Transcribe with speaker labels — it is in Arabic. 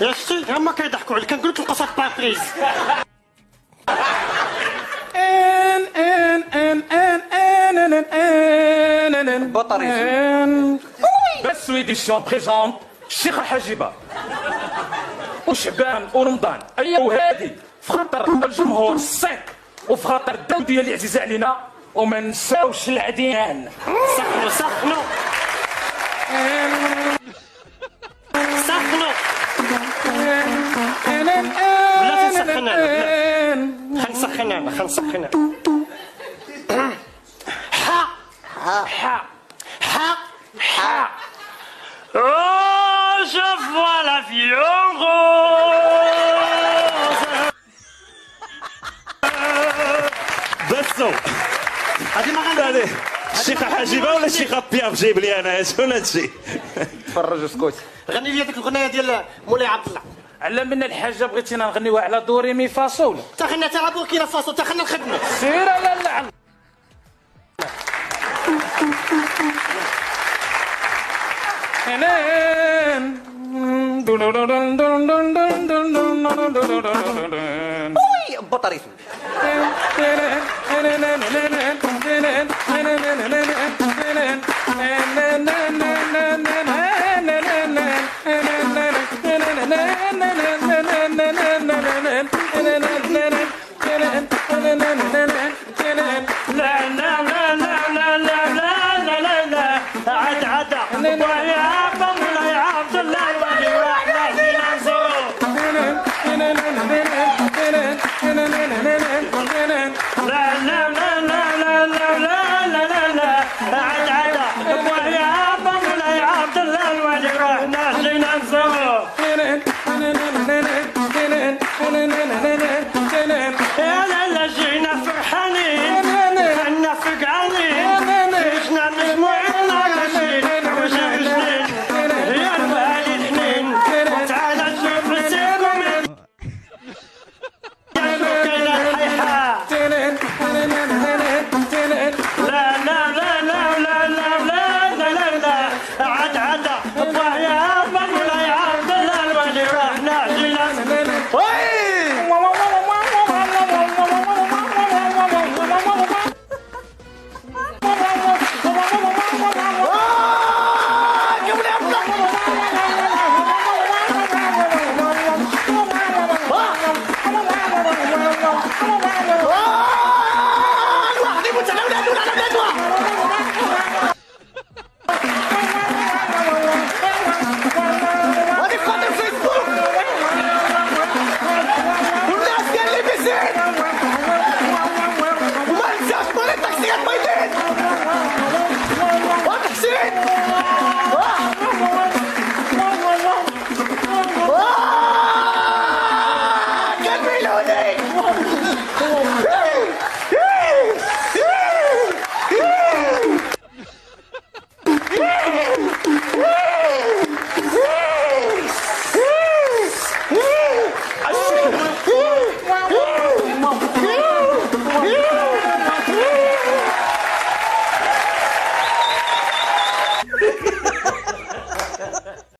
Speaker 1: يا شتي هما كيضحكوا عليك، كنقول لك القصه باريس.
Speaker 2: بس ويديسيون بريزونت الشيخ حجيبه وشعبان ورمضان ايا وهادي في خاطر الجمهور السيك وفي خاطر الدم ديالي عزيزه علينا وما نساوش العديان.
Speaker 1: سخنوا سخنوا سخنوا بلا تسخن انا، خلينا نسخن انا، خلينا نسخن انا. حا
Speaker 2: حا
Speaker 1: حا
Speaker 2: حا
Speaker 1: Oh, je vois la vie en rose.
Speaker 3: بسوا
Speaker 1: هذه ما غنغني.
Speaker 3: عليه الشيخ حجيبه ولا الشيخ بياف جايب لي انا شكون هادشي؟
Speaker 2: تفرج وسكوت.
Speaker 1: غني لي هذيك الغنيه ديال مولاي عبد الله.
Speaker 2: على من الحاجه بغيتينا نغنيوها على دوري مي فاصول.
Speaker 1: تا خلينا تاع بوركينا فاسو، تا خلينا نخدموا.
Speaker 2: سير لا لا
Speaker 4: بطريق